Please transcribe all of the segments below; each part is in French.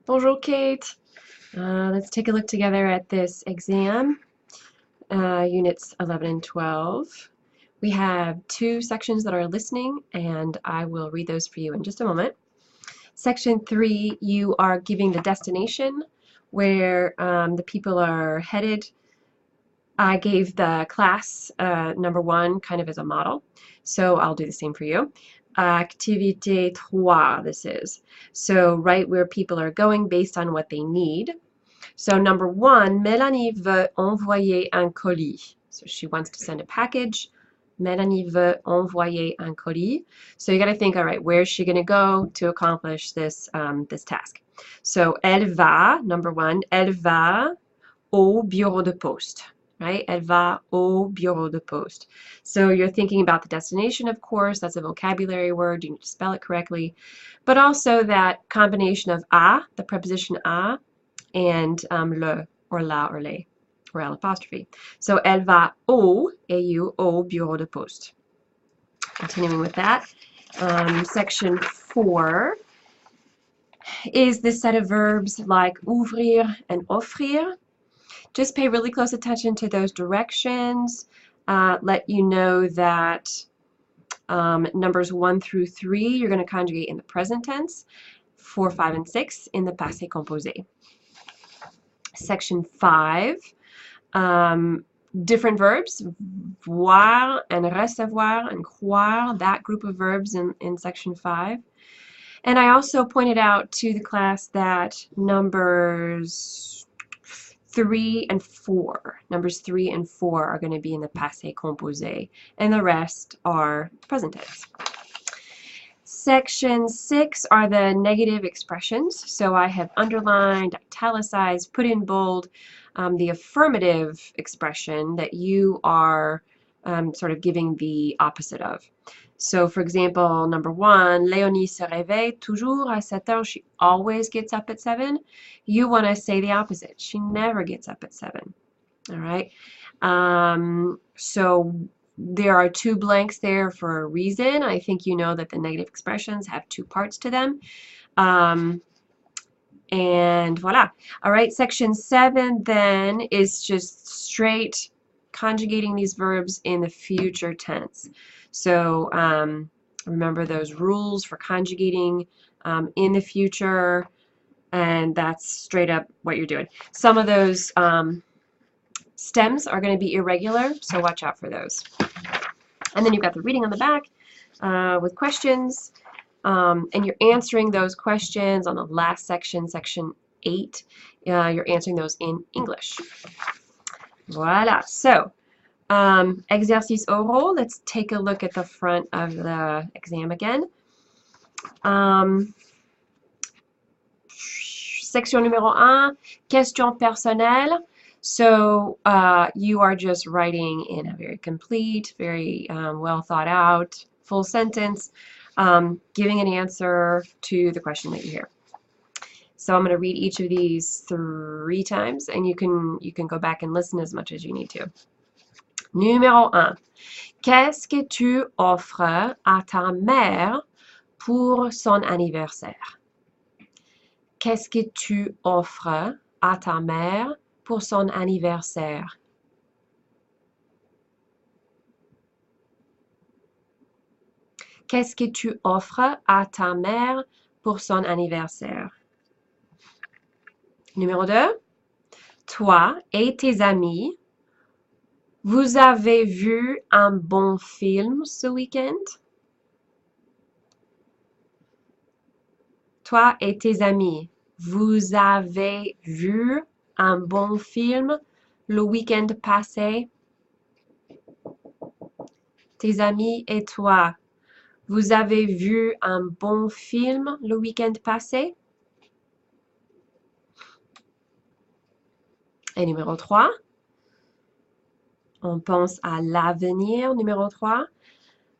Bonjour, Kate. Let's take a look together at this exam, Units 11 and 12. We have two sections that are listening, and I will read those for you in just a moment. Section 3, you are giving the destination where the people are headed. I gave the class number 1 kind of as a model, so I'll do the same for you. Activité 3, this is. So write where people are going based on what they need. So number 1, Mélanie veut envoyer un colis. So she wants to send a package. Mélanie veut envoyer un colis. So you got to think, all right, where's she going to go to accomplish this, this task? So elle va, number 1, elle va au bureau de poste. Right? Elle va au bureau de poste. So you're thinking about the destination, of course. That's a vocabulary word. You need to spell it correctly. But also that combination of a, the preposition a, and le, or la, or les, or L apostrophe. So elle va au, au bureau de poste. Continuing with that, section 4 is this set of verbs like ouvrir and offrir. Just pay really close attention to those directions. Let you know that numbers 1 through 3 you're going to conjugate in the present tense, 4, 5, and 6 in the passé composé. Section 5, different verbs, voir and recevoir and croire, that group of verbs in section 5. And I also pointed out to the class that numbers 3 and 4 are going to be in the passé composé, and the rest are present tense. Section 6 are the negative expressions. So I have underlined, italicized, put in bold the affirmative expression that you are sort of giving the opposite of. So for example, number 1, Léonie se réveille toujours à 7 heures. She always gets up at 7. You want to say the opposite. She never gets up at 7. All right. So there are 2 blanks there for a reason. I think you know that the negative expressions have 2 parts to them. And voila. All right, section 7 then is just straight conjugating these verbs in the future tense. So remember those rules for conjugating in the future, and that's straight up what you're doing. Some of those stems are going to be irregular, so watch out for those. And then you've got the reading on the back with questions. And you're answering those questions on the last section, section 8. You're answering those in English. Voila. So, exercices oraux. Let's take a look at the front of the exam again. Section numéro 1, question personnelle. So you are just writing in a very complete, very well thought out, full sentence, giving an answer to the question that you hear. So I'm going to read each of these 3 times, and you can go back and listen as much as you need to. Numéro 1. Qu'est-ce que tu offres à ta mère pour son anniversaire? Qu'est-ce que tu offres à ta mère pour son anniversaire? Qu'est-ce que tu offres à ta mère pour son anniversaire? Numéro 2. Toi et tes amis, vous avez vu un bon film ce week-end? Toi et tes amis, vous avez vu un bon film le week-end passé? Tes amis et toi, vous avez vu un bon film le week-end passé? Et numéro 3, on pense à l'avenir. Numéro 3,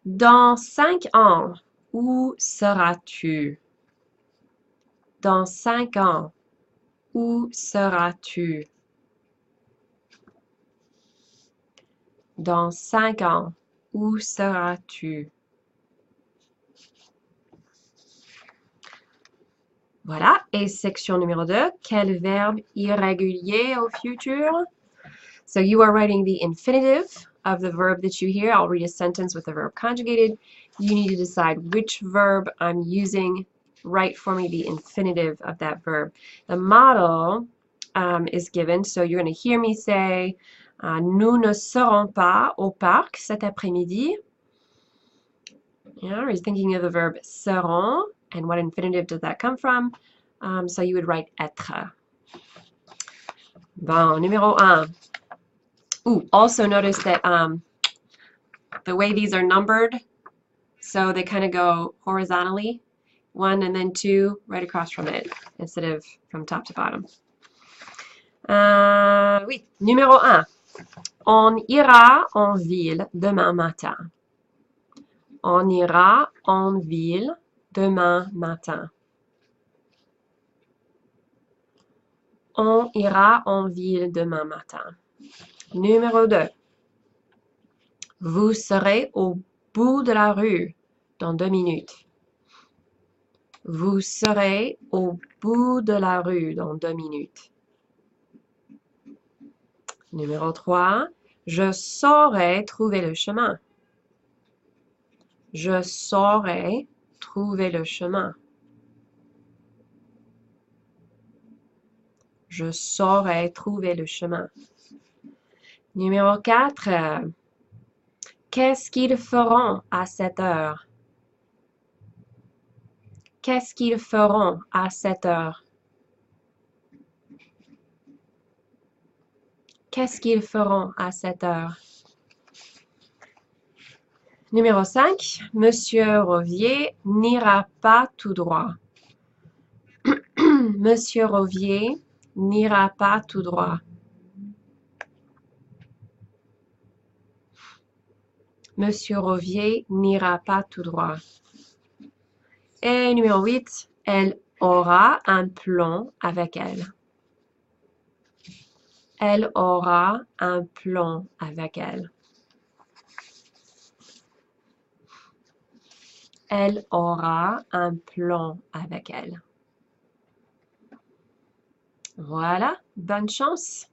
dans 5 ans, où seras-tu? Dans 5 ans, où seras-tu? Dans 5 ans, où seras-tu? Voilà. Et section numéro 2, quel verbe irrégulier au futur? So you are writing the infinitive of the verb that you hear. I'll read a sentence with the verb conjugated. You need to decide which verb I'm using. Write for me the infinitive of that verb. The model is given, so you're going to hear me say, nous ne serons pas au parc cet après-midi. Yeah, he's thinking of the verb seront, and what infinitive does that come from? So you would write être. Bon, numéro 1. Ooh, also notice that the way these are numbered, so they kind of go horizontally, 1 and then 2 right across from it, instead of from top to bottom. Oui, numéro 1. On ira en ville demain matin. On ira en ville demain matin. On ira en ville demain matin. Numéro 2. Vous serez au bout de la rue dans 2 minutes. Vous serez au bout de la rue dans 2 minutes. Numéro 3. Je saurai trouver le chemin. Je saurai trouver le chemin. Je saurai trouver le chemin. Numéro 4. Qu'est-ce qu'ils feront à cette heure? Qu'est-ce qu'ils feront à cette heure? Qu'est-ce qu'ils feront à cette heure? Numéro 5. Monsieur Rovier n'ira pas tout droit. Monsieur Rovier n'ira pas tout droit. Monsieur Rovier n'ira pas tout droit. Et numéro 8, elle aura un plan avec elle. Elle aura un plan avec elle. Elle aura un plan avec elle. Voilà, bonne chance.